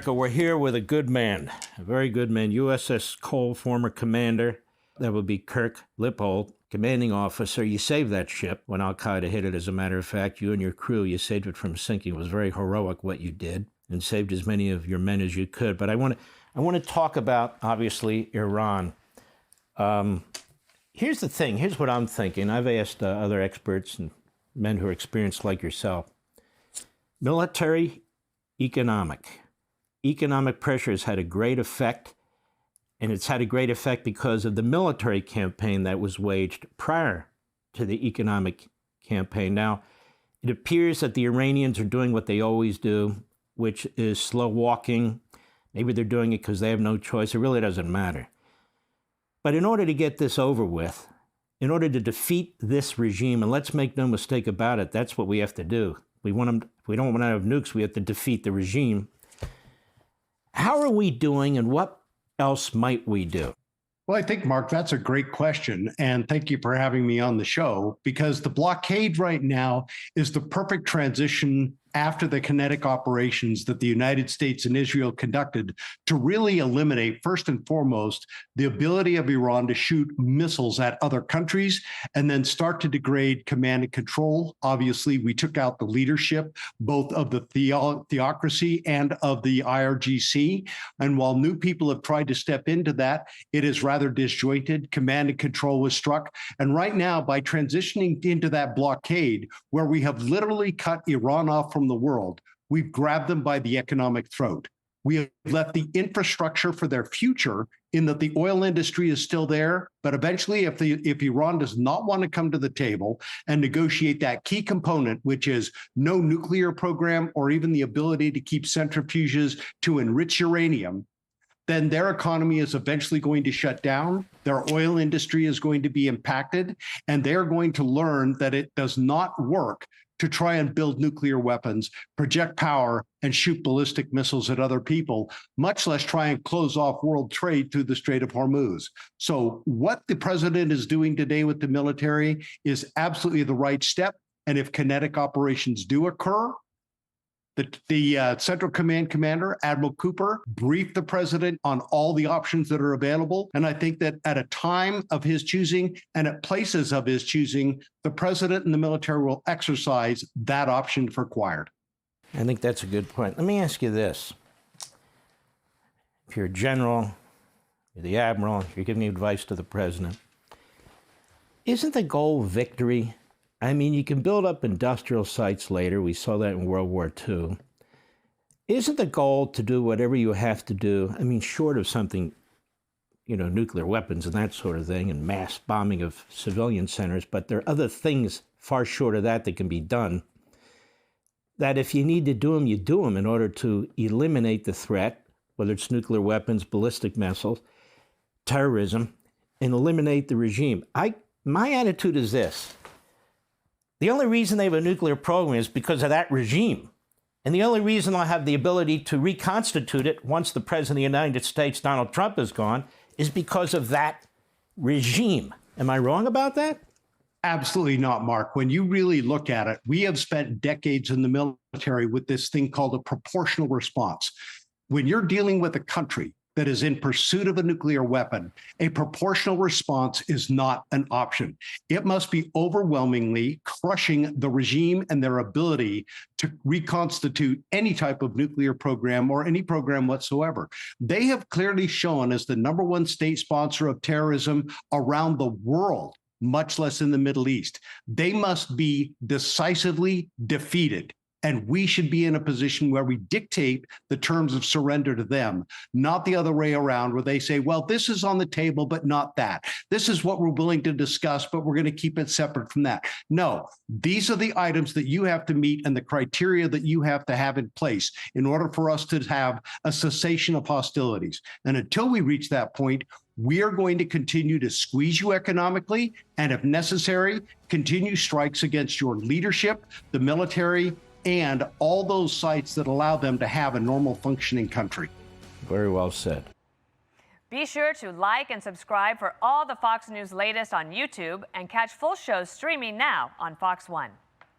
America, we're here with a good man, a very good man, USS Cole, former commander. That would be Kirk Lippold, commanding officer. You saved that ship when Al-Qaeda hit it. As a matter of fact, you and your crew, you saved it from sinking. It was very heroic what you did, and saved as many of your men as you could. But I want to talk about, obviously, Iran. Here's the thing. Here's what I'm thinking. I've asked other experts and men who are experienced like yourself. Military, economic. Economic pressure has had a great effect, and it's had a great effect because of the military campaign that was waged prior to the economic campaign. Now, it appears that the Iranians are doing what they always do, which is slow walking. Maybe they're doing it because they have no choice. It really doesn't matter. But in order to get this over with, in order to defeat this regime, and let's make no mistake about it, that's what we have to do. We don't want to have nukes, we have to defeat the regime. How are we doing, and what else might we do? Well, I think, Mark, that's a great question. And thank you for having me on the show, because the blockade right now is the perfect transition after the kinetic operations that the United States and Israel conducted to really eliminate, first and foremost, the ability of Iran to shoot missiles at other countries and then start to degrade command and control. Obviously, we took out the leadership, both of the theocracy and of the IRGC. And while new people have tried to step into that, it is rather disjointed. Command and control was struck. And right now, by transitioning into that blockade, where we have literally cut Iran off from the world, we've grabbed them by the economic throat. We have left the infrastructure for their future in that the oil industry is still there. But eventually, if Iran does not want to come to the table and negotiate that key component, which is no nuclear program or even the ability to keep centrifuges to enrich uranium, then their economy is eventually going to shut down. Their oil industry is going to be impacted, and they're going to learn that it does not work to try and build nuclear weapons, project power, and shoot ballistic missiles at other people, much less try and close off world trade through the Strait of Hormuz. So what the president is doing today with the military is absolutely the right step. And if kinetic operations do occur, the Central Command Commander, Admiral Cooper, briefed the president on all the options that are available. And I think that at a time of his choosing and at places of his choosing, the president and the military will exercise that option if required. I think that's a good point. Let me ask you this. If you're a general, you're the admiral, you're giving advice to the president, isn't the goal victory? I mean, you can build up industrial sites later. We saw that in World War II. Isn't the goal to do whatever you have to do? I mean, short of something, nuclear weapons and that sort of thing, and mass bombing of civilian centers, but there are other things far short of that can be done, that if you need to do them, you do them in order to eliminate the threat, whether it's nuclear weapons, ballistic missiles, terrorism, and eliminate the regime. My attitude is this. The only reason they have a nuclear program is because of that regime. And the only reason I have the ability to reconstitute it once the President of the United States, Donald Trump, is gone, is because of that regime. Am I wrong about that? Absolutely not, Mark. When you really look at it, we have spent decades in the military with this thing called a proportional response. When you're dealing with a country that is in pursuit of a nuclear weapon, a proportional response is not an option. It must be overwhelmingly crushing the regime and their ability to reconstitute any type of nuclear program or any program whatsoever. They have clearly shown as the #1 state sponsor of terrorism around the world, much less in the Middle East. They must be decisively defeated. And we should be in a position where we dictate the terms of surrender to them, not the other way around, where they say, well, this is on the table, but not that. This is what we're willing to discuss, but we're going to keep it separate from that. No, these are the items that you have to meet and the criteria that you have to have in place in order for us to have a cessation of hostilities. And until we reach that point, we are going to continue to squeeze you economically, and if necessary, continue strikes against your leadership, the military, and all those sites that allow them to have a normal functioning country. Very well said. Be sure to like and subscribe for all the Fox News latest on YouTube and catch full shows streaming now on Fox One.